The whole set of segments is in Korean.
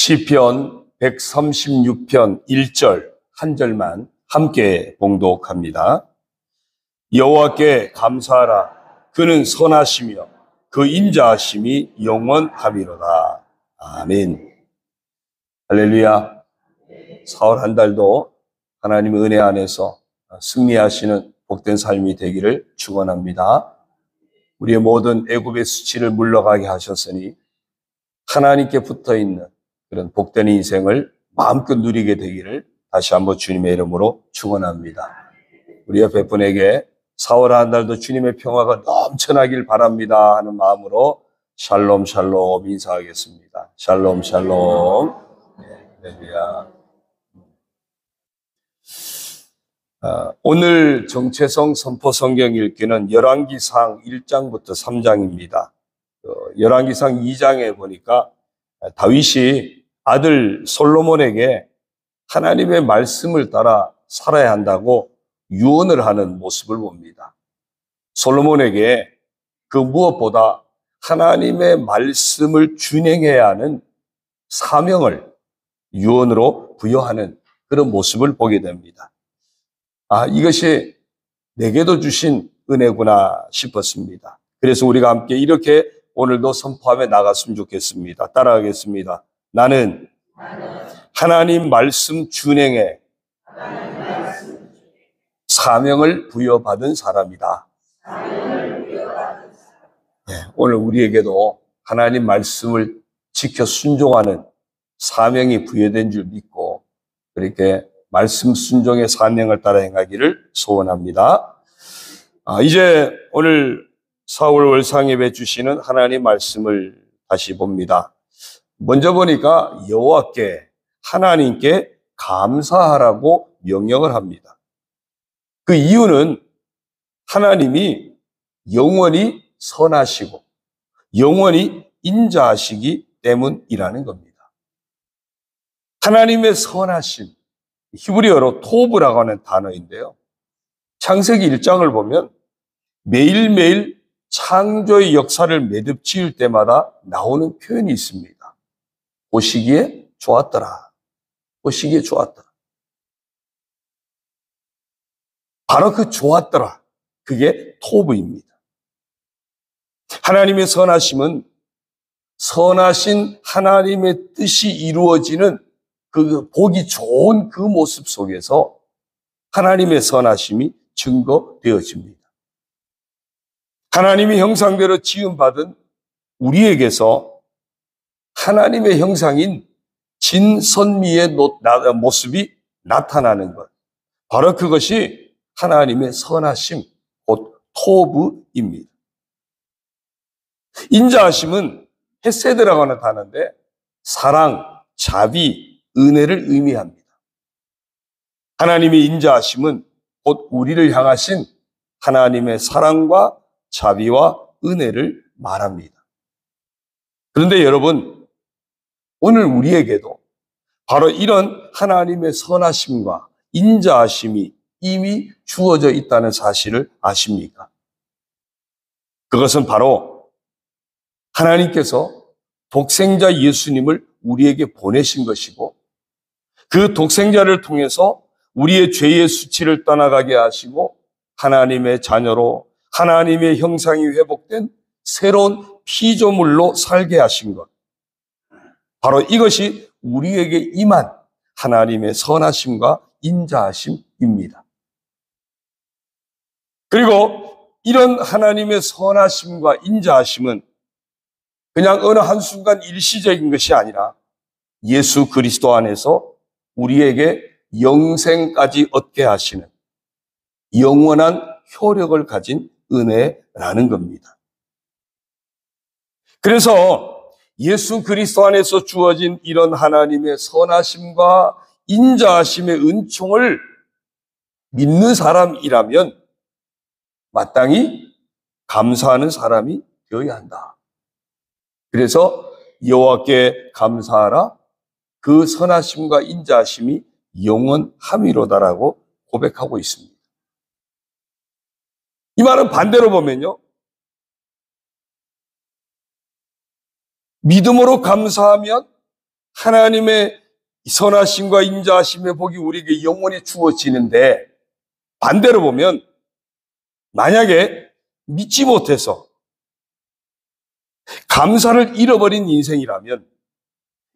시편 136편 1절 한 절만 함께 봉독합니다. 여호와께 감사하라. 그는 선하시며 그 인자하심이 영원하미로다. 아멘. 할렐루야. 사월 한 달도 하나님의 은혜 안에서 승리하시는 복된 삶이 되기를 축원합니다. 우리의 모든 애굽의 수치를 물러가게 하셨으니 하나님께 붙어있는 그런 복된 인생을 마음껏 누리게 되기를 다시 한번 주님의 이름으로 축원합니다. 우리 옆에 분에게 4월 한 달도 주님의 평화가 넘쳐나길 바랍니다 하는 마음으로 샬롬 샬롬 인사하겠습니다. 샬롬 샬롬. 할렐루야. 오늘 정체성 선포 성경 읽기는 열왕기상 1장부터 3장입니다. 열왕기상 2장에 보니까 다윗이 아들 솔로몬에게 하나님의 말씀을 따라 살아야 한다고 유언을 하는 모습을 봅니다. 솔로몬에게 그 무엇보다 하나님의 말씀을 준행해야 하는 사명을 유언으로 부여하는 그런 모습을 보게 됩니다. 이것이 내게도 주신 은혜구나 싶었습니다. 그래서 우리가 함께 이렇게 오늘도 선포하며 나갔으면 좋겠습니다. 따라하겠습니다. 나는 하나님 말씀 준행에 사명을 부여받은 사람이다. 오늘 우리에게도 하나님 말씀을 지켜 순종하는 사명이 부여된 줄 믿고 그렇게 말씀 순종의 사명을 따라 행하기를 소원합니다. 이제 오늘 4월 월상예배 주시는 하나님 말씀을 다시 봅니다. 먼저 보니까 여호와께 하나님께 감사하라고 명령을 합니다. 그 이유는 하나님이 영원히 선하시고 영원히 인자하시기 때문이라는 겁니다. 하나님의 선하심, 히브리어로 토브라고 하는 단어인데요. 창세기 1장을 보면 매일매일 창조의 역사를 매듭 지을 때마다 나오는 표현이 있습니다. 보시기에 좋았더라. 보시기에 좋았더라. 바로 그 좋았더라. 그게 토브입니다. 하나님의 선하심은 선하신 하나님의 뜻이 이루어지는 그 보기 좋은 그 모습 속에서 하나님의 선하심이 증거되어집니다. 하나님의 형상대로 지음받은 우리에게서 하나님의 형상인 진선미의 모습이 나타나는 것. 바로 그것이 하나님의 선하심, 곧 토브입니다. 인자하심은 헤세드라고 하는 단어인데 사랑, 자비, 은혜를 의미합니다. 하나님의 인자하심은 곧 우리를 향하신 하나님의 사랑과 자비와 은혜를 말합니다. 그런데 여러분, 오늘 우리에게도 바로 이런 하나님의 선하심과 인자하심이 이미 주어져 있다는 사실을 아십니까? 그것은 바로 하나님께서 독생자 예수님을 우리에게 보내신 것이고 그 독생자를 통해서 우리의 죄의 수치를 떠나가게 하시고 하나님의 자녀로 하나님의 형상이 회복된 새로운 피조물로 살게 하신 것. 바로 이것이 우리에게 임한 하나님의 선하심과 인자하심입니다. 그리고 이런 하나님의 선하심과 인자하심은 그냥 어느 한순간 일시적인 것이 아니라 예수 그리스도 안에서 우리에게 영생까지 얻게 하시는 영원한 효력을 가진 은혜라는 겁니다. 그래서 예수 그리스도 안에서 주어진 이런 하나님의 선하심과 인자하심의 은총을 믿는 사람이라면 마땅히 감사하는 사람이 되어야 한다. 그래서 여호와께 감사하라. 그 선하심과 인자하심이 영원함이로다라고 고백하고 있습니다. 이 말은 반대로 보면요. 믿음으로 감사하면 하나님의 선하심과 인자하심의 복이 우리에게 영원히 주어지는데, 반대로 보면 만약에 믿지 못해서 감사를 잃어버린 인생이라면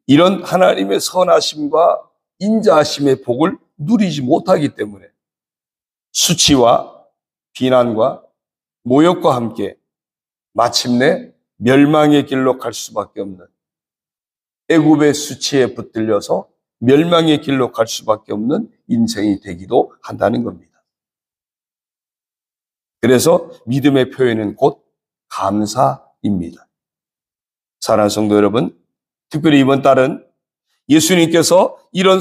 이런 하나님의 선하심과 인자하심의 복을 누리지 못하기 때문에 수치와 비난과 모욕과 함께 마침내 멸망의 길로 갈 수밖에 없는, 애굽의 수치에 붙들려서 멸망의 길로 갈 수밖에 없는 인생이 되기도 한다는 겁니다. 그래서 믿음의 표현은 곧 감사입니다. 사랑하는 성도 여러분, 특별히 이번 달은 예수님께서 이런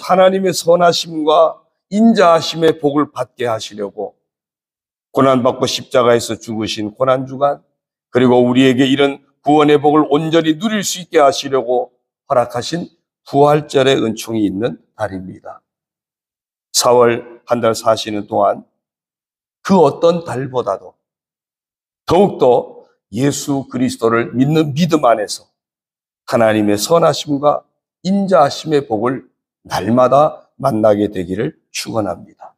하나님의 선하심과 인자하심의 복을 받게 하시려고 고난받고 십자가에서 죽으신 고난주간, 그리고 우리에게 이런 구원의 복을 온전히 누릴 수 있게 하시려고 허락하신 부활절의 은총이 있는 달입니다. 4월 한 달 사시는 동안 그 어떤 달보다도 더욱더 예수 그리스도를 믿는 믿음 안에서 하나님의 선하심과 인자하심의 복을 날마다 만나게 되기를 축원합니다.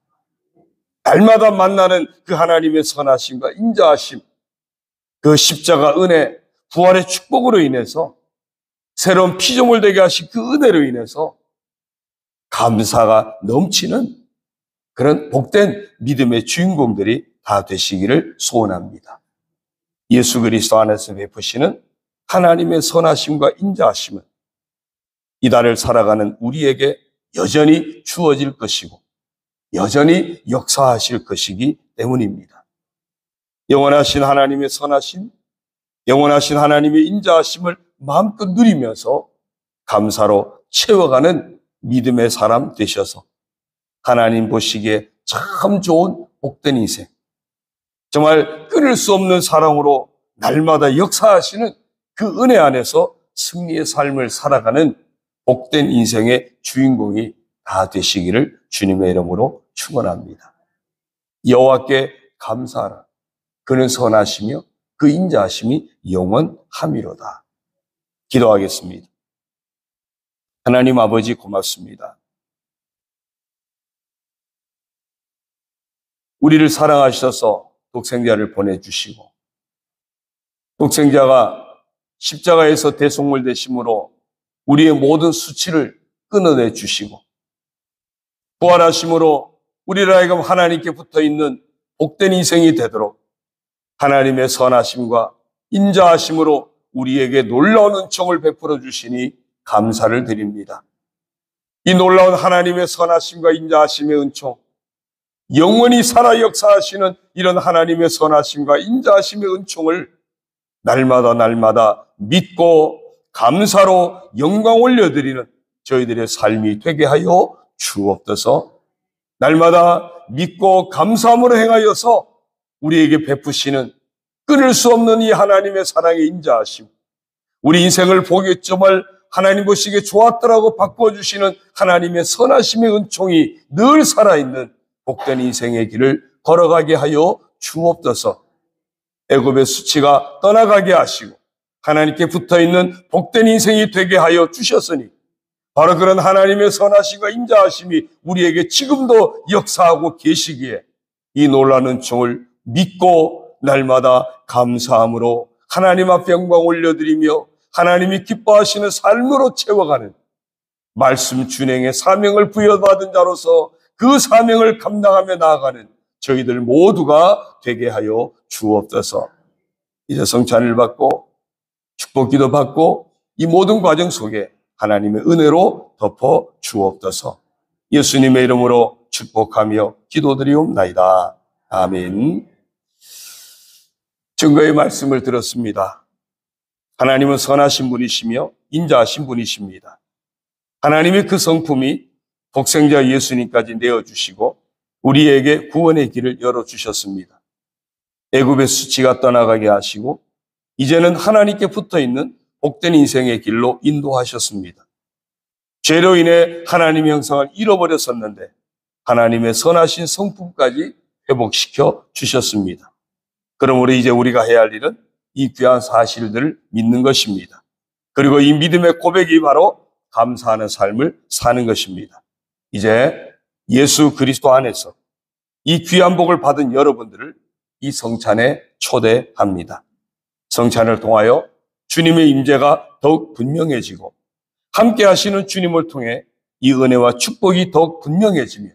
날마다 만나는 그 하나님의 선하심과 인자하심, 그 십자가 은혜, 부활의 축복으로 인해서 새로운 피조물 되게 하신 그 은혜로 인해서 감사가 넘치는 그런 복된 믿음의 주인공들이 다 되시기를 소원합니다. 예수 그리스도 안에서 베푸시는 하나님의 선하심과 인자하심은 이 달을 살아가는 우리에게 여전히 주어질 것이고 여전히 역사하실 것이기 때문입니다. 영원하신 하나님의 선하심, 영원하신 하나님의 인자하심을 마음껏 누리면서 감사로 채워가는 믿음의 사람 되셔서 하나님 보시기에 참 좋은 복된 인생, 정말 끊을 수 없는 사랑으로 날마다 역사하시는 그 은혜 안에서 승리의 삶을 살아가는 복된 인생의 주인공이 다 되시기를 주님의 이름으로 축원합니다. 여호와께 감사하라. 그는 선하시며 그 인자하심이 영원함이로다. 기도하겠습니다. 하나님 아버지 고맙습니다. 우리를 사랑하셔서 독생자를 보내주시고 독생자가 십자가에서 대속물 되심으로 우리의 모든 수치를 끊어내 주시고 부활하심으로 우리를 하여금 하나님께 붙어있는 복된 인생이 되도록 하나님의 선하심과 인자하심으로 우리에게 놀라운 은총을 베풀어 주시니 감사를 드립니다. 이 놀라운 하나님의 선하심과 인자하심의 은총, 영원히 살아 역사하시는 이런 하나님의 선하심과 인자하심의 은총을 날마다 믿고 감사로 영광 올려드리는 저희들의 삶이 되게 하여 주옵소서. 날마다 믿고 감사함으로 행하여서 우리에게 베푸시는 끊을 수 없는 이 하나님의 사랑의 인자하심, 우리 인생을 보기 정말 하나님 보시기에 좋았더라고 바꿔주시는 하나님의 선하심의 은총이 늘 살아있는 복된 인생의 길을 걸어가게 하여 주옵소서. 애굽의 수치가 떠나가게 하시고 하나님께 붙어있는 복된 인생이 되게 하여 주셨으니 바로 그런 하나님의 선하심과 인자하심이 우리에게 지금도 역사하고 계시기에 이 놀라운 은총을 믿고 날마다 감사함으로 하나님 앞에 영광 올려드리며 하나님이 기뻐하시는 삶으로 채워가는 말씀 준행의 사명을 부여받은 자로서 그 사명을 감당하며 나아가는 저희들 모두가 되게 하여 주옵소서. 이제 성찬을 받고 축복기도 받고 이 모든 과정 속에 하나님의 은혜로 덮어 주옵소서. 예수님의 이름으로 축복하며 기도드리옵나이다. 아멘. 증거의 말씀을 들었습니다. 하나님은 선하신 분이시며 인자하신 분이십니다. 하나님의 그 성품이 독생자 예수님까지 내어주시고 우리에게 구원의 길을 열어주셨습니다. 애굽의 수치가 떠나가게 하시고 이제는 하나님께 붙어있는 복된 인생의 길로 인도하셨습니다. 죄로 인해 하나님의 형상을 잃어버렸었는데 하나님의 선하신 성품까지 회복시켜 주셨습니다. 그러므로 이제 우리가 해야 할 일은 이 귀한 사실들을 믿는 것입니다. 그리고 이 믿음의 고백이 바로 감사하는 삶을 사는 것입니다. 이제 예수 그리스도 안에서 이 귀한 복을 받은 여러분들을 이 성찬에 초대합니다. 성찬을 통하여 주님의 임재가 더욱 분명해지고 함께 하시는 주님을 통해 이 은혜와 축복이 더욱 분명해지며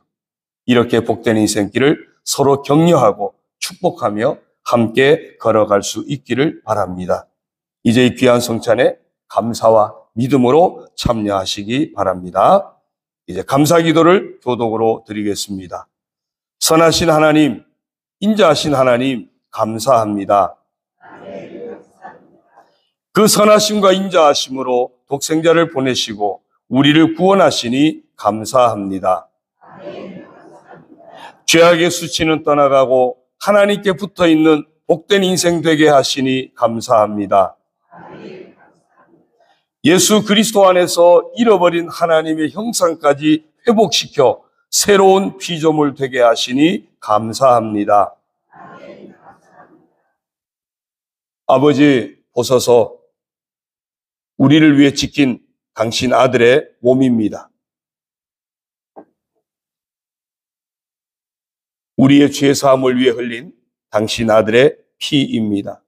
이렇게 복된 인생길을 서로 격려하고 축복하며 함께 걸어갈 수 있기를 바랍니다. 이제 이 귀한 성찬에 감사와 믿음으로 참여하시기 바랍니다. 이제 감사 기도를 교독으로 드리겠습니다. 선하신 하나님, 인자하신 하나님, 감사합니다. 그 선하심과 인자하심으로 독생자를 보내시고 우리를 구원하시니 감사합니다. 죄악의 수치는 떠나가고 하나님께 붙어있는 복된 인생 되게 하시니 감사합니다. 예수 그리스도 안에서 잃어버린 하나님의 형상까지 회복시켜 새로운 피조물 되게 하시니 감사합니다. 아버지, 보소서 우리를 위해 지킨 당신 아들의 몸입니다. 우리의 죄 사함을 위해 흘린 당신 아들의 피입니다.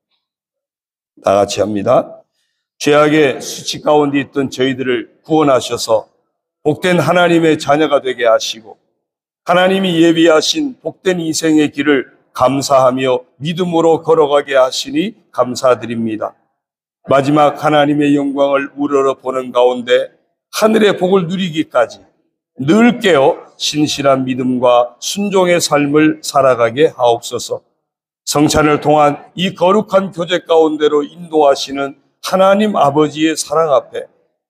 다 같이 합니다. 죄악의 수치 가운데 있던 저희들을 구원하셔서 복된 하나님의 자녀가 되게 하시고 하나님이 예비하신 복된 인생의 길을 감사하며 믿음으로 걸어가게 하시니 감사드립니다. 마지막 하나님의 영광을 우러러 보는 가운데 하늘의 복을 누리기까지 늘 깨어 신실한 믿음과 순종의 삶을 살아가게 하옵소서. 성찬을 통한 이 거룩한 교제 가운데로 인도하시는 하나님 아버지의 사랑 앞에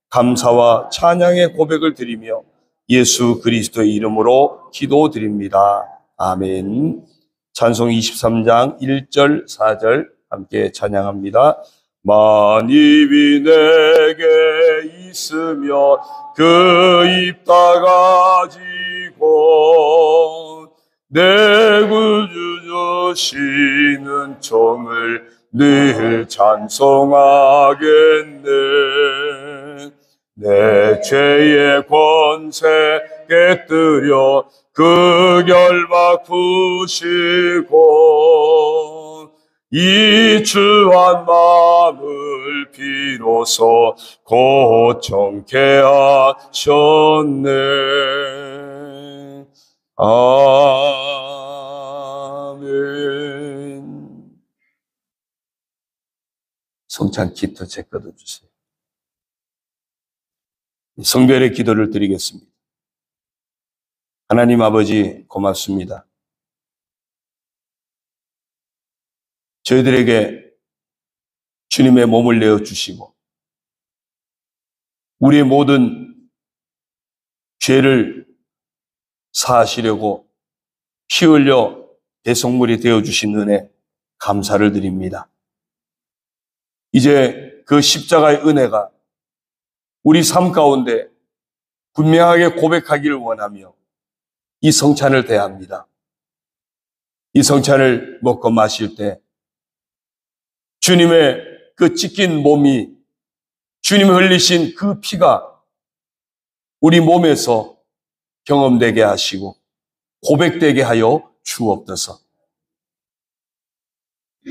감사와 찬양의 고백을 드리며 예수 그리스도의 이름으로 기도드립니다. 아멘. 찬송 23장 1절 4절 함께 찬양합니다. 만입이 내게 있으며 그 입 다가지고 내 구주 주시는 종을 늘 찬송하겠네. 내 죄의 권세 깨뜨려 그 결박 푸시고 이 추한 마음을 비로소 고청케 하셨네. 아멘. 성찬 키트 제 꺼내주세요. 성별의 기도를 드리겠습니다. 하나님 아버지 고맙습니다. 저희들에게 주님의 몸을 내어주시고 우리의 모든 죄를 사하시려고 피 흘려 대속물이 되어주신 은혜 감사를 드립니다. 이제 그 십자가의 은혜가 우리 삶 가운데 분명하게 고백하기를 원하며 이 성찬을 대합니다. 이 성찬을 먹고 마실 때 주님의 그 찢긴 몸이 주님이 흘리신 그 피가 우리 몸에서 경험되게 하시고 고백되게 하여 주옵소서.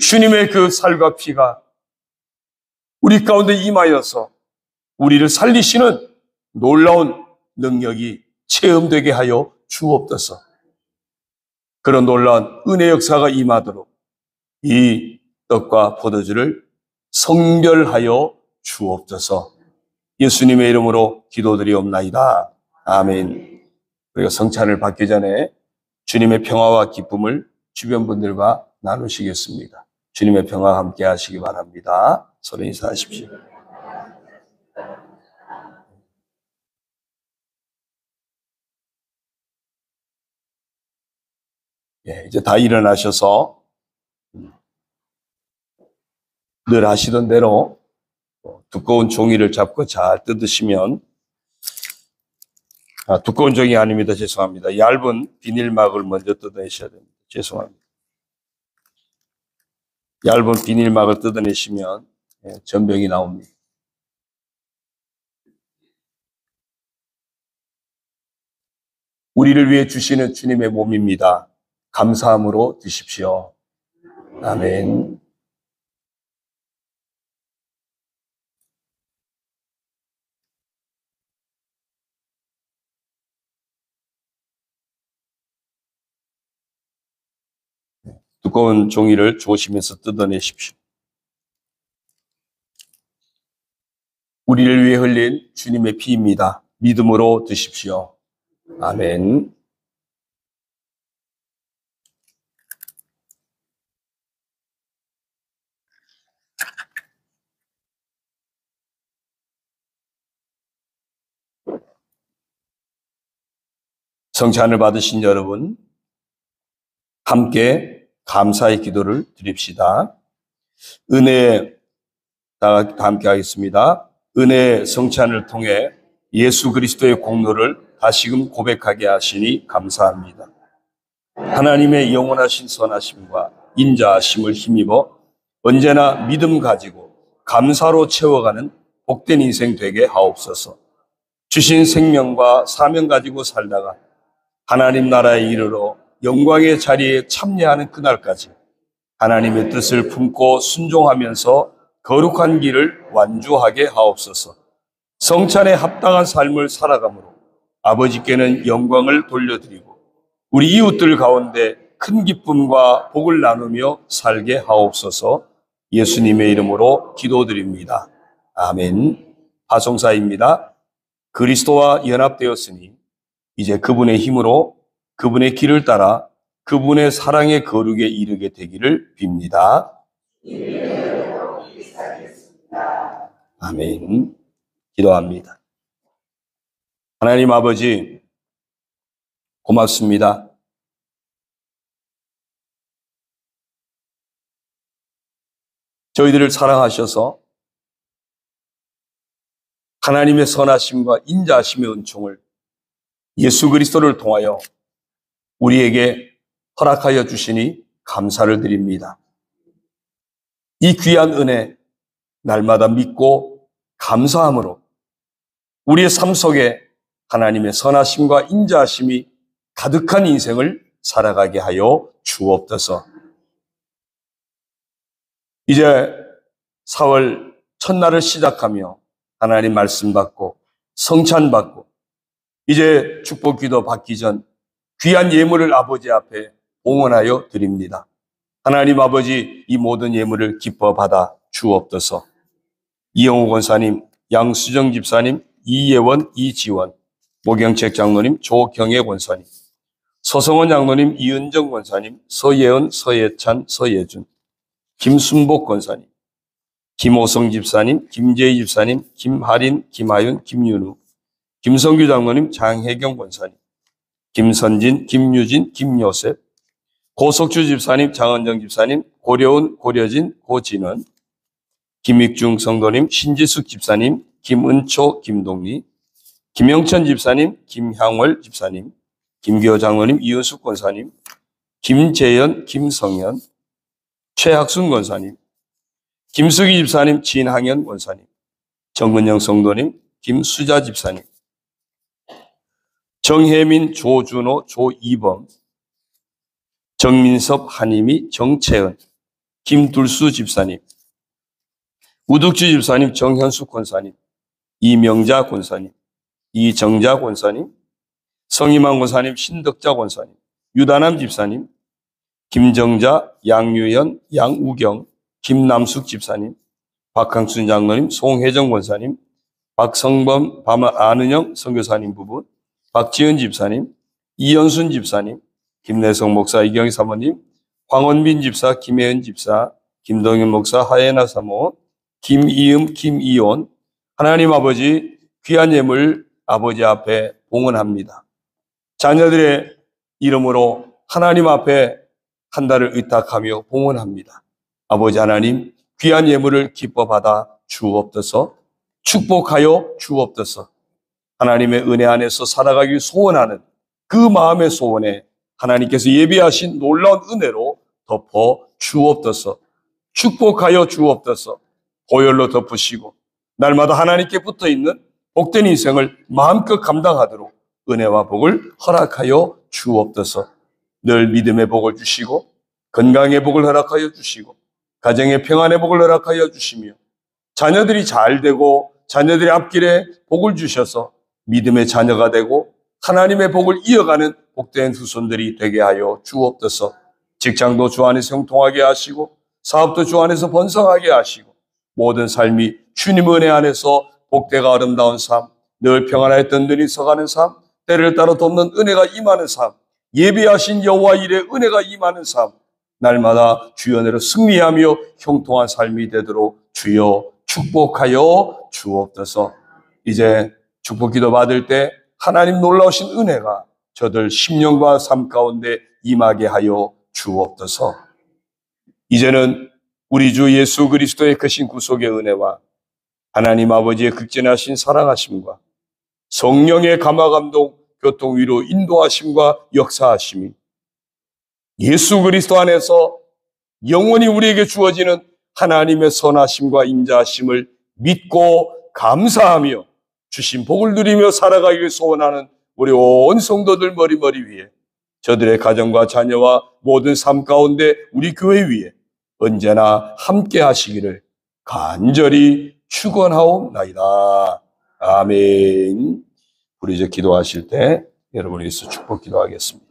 주님의 그 살과 피가 우리 가운데 임하여서 우리를 살리시는 놀라운 능력이 체험되게 하여 주옵소서. 그런 놀라운 은혜 역사가 임하도록 이 떡과 포도주를 성별하여 주옵소서. 예수님의 이름으로 기도드리옵나이다. 아멘. 우리가 성찬을 받기 전에 주님의 평화와 기쁨을 주변 분들과 나누시겠습니다. 주님의 평화와 함께 하시기 바랍니다. 서로 인사하십시오. 예, 이제 다 일어나셔서 늘 하시던 대로 두꺼운 종이를 잡고 잘 뜯으시면, 두꺼운 종이 아닙니다. 죄송합니다. 얇은 비닐막을 먼저 뜯어내셔야 됩니다. 죄송합니다. 얇은 비닐막을 뜯어내시면 전병이 나옵니다. 우리를 위해 주시는 주님의 몸입니다. 감사함으로 드십시오. 아멘. 두꺼운 종이를 조심해서 뜯어내십시오. 우리를 위해 흘린 주님의 피입니다. 믿음으로 드십시오. 아멘. 성찬을 받으신 여러분, 함께 감사의 기도를 드립시다. 은혜, 다 함께 하겠습니다. 은혜 성찬을 통해 예수 그리스도의 공로를 다시금 고백하게 하시니 감사합니다. 하나님의 영원하신 선하심과 인자하심을 힘입어 언제나 믿음 가지고 감사로 채워가는 복된 인생 되게 하옵소서. 주신 생명과 사명 가지고 살다가 하나님 나라에 이르러 영광의 자리에 참여하는 그날까지 하나님의 뜻을 품고 순종하면서 거룩한 길을 완주하게 하옵소서. 성찬에 합당한 삶을 살아가므로 아버지께는 영광을 돌려드리고 우리 이웃들 가운데 큰 기쁨과 복을 나누며 살게 하옵소서. 예수님의 이름으로 기도드립니다. 아멘. 파송사입니다. 그리스도와 연합되었으니 이제 그분의 힘으로 그분의 길을 따라 그분의 사랑의 거룩에 이르게 되기를 빕니다. 아멘. 기도합니다. 하나님 아버지, 고맙습니다. 저희들을 사랑하셔서 하나님의 선하심과 인자하심의 은총을 예수 그리스도를 통하여 우리에게 허락하여 주시니 감사를 드립니다. 이 귀한 은혜 날마다 믿고 감사함으로 우리의 삶 속에 하나님의 선하심과 인자하심이 가득한 인생을 살아가게 하여 주옵소서. 이제 4월 첫날을 시작하며 하나님 말씀 받고 성찬 받고 이제 축복기도 받기 전 귀한 예물을 아버지 앞에 봉헌하여 드립니다. 하나님 아버지, 이 모든 예물을 기뻐 받아 주옵소서. 이영호 권사님, 양수정 집사님, 이예원, 이지원, 모경책 장로님, 조경애 권사님, 서성원 장로님, 이은정 권사님, 서예은, 서예찬, 서예준, 김순복 권사님, 김호성 집사님, 김재희 집사님, 김하린, 김하윤, 김윤우, 김성규 장로님, 장혜경 권사님, 김선진, 김유진, 김요셉, 고석주 집사님, 장은정 집사님, 고려운, 고려진, 고진원, 김익중 성도님, 신지숙 집사님, 김은초, 김동리, 김영천 집사님, 김향월 집사님, 김기호 장로님, 이은숙 권사님, 김재현, 김성현, 최학순 권사님, 김수기 집사님, 진항현 권사님, 정근영 성도님, 김수자 집사님, 정혜민, 조준호, 조이범, 정민섭, 한임이, 정채은, 김둘수 집사님, 우득주 집사님, 정현숙 권사님, 이명자 권사님, 이정자 권사님, 성희만 권사님, 신덕자 권사님, 유다남 집사님, 김정자, 양유현, 양우경, 김남숙 집사님, 박항순 장로님, 송혜정 권사님, 박성범, 안은영 선교사님 부부, 박지은 집사님, 이연순 집사님, 김내성 목사, 이경희 사모님, 황원빈 집사, 김혜은 집사, 김동현 목사, 하예나 사모, 김이음, 김이온, 하나님 아버지 귀한 예물 아버지 앞에 봉헌합니다. 자녀들의 이름으로 하나님 앞에 한 달을 의탁하며 봉헌합니다. 아버지 하나님, 귀한 예물을 기뻐 받아 주옵소서. 축복하여 주옵소서. 하나님의 은혜 안에서 살아가길 소원하는 그 마음의 소원에 하나님께서 예비하신 놀라운 은혜로 덮어 주옵소서. 축복하여 주옵소서. 보혈로 덮으시고 날마다 하나님께 붙어있는 복된 인생을 마음껏 감당하도록 은혜와 복을 허락하여 주옵소서. 늘 믿음의 복을 주시고 건강의 복을 허락하여 주시고 가정의 평안의 복을 허락하여 주시며 자녀들이 잘 되고 자녀들의 앞길에 복을 주셔서 믿음의 자녀가 되고 하나님의 복을 이어가는 복된 후손들이 되게 하여 주옵소서. 직장도 주 안에서 형통하게 하시고 사업도 주 안에서 번성하게 하시고 모든 삶이 주님 은혜 안에서 복되가 아름다운 삶, 늘 평안하였던 눈이 서가는 삶, 때를 따라 돕는 은혜가 임하는 삶, 예비하신 여호와 일의 은혜가 임하는 삶, 날마다 주의 은혜로 승리하며 형통한 삶이 되도록 주여 축복하여 주옵소서. 이제 축복기도 받을 때 하나님 놀라우신 은혜가 저들 10년과 삶 가운데 임하게 하여 주옵소서. 이제는 우리 주 예수 그리스도의 크신 구속의 은혜와 하나님 아버지의 극진하신 사랑하심과 성령의 감화감동 교통 위로 인도하심과 역사하심이 예수 그리스도 안에서 영원히 우리에게 주어지는 하나님의 선하심과 인자하심을 믿고 감사하며 주신 복을 누리며 살아가기를 소원하는 우리 온 성도들 머리머리 위에 저들의 가정과 자녀와 모든 삶 가운데 우리 교회 위에 언제나 함께 하시기를 간절히 축원하옵나이다. 아멘. 우리 이제 기도하실 때 여러분에게서 축복 기도하겠습니다.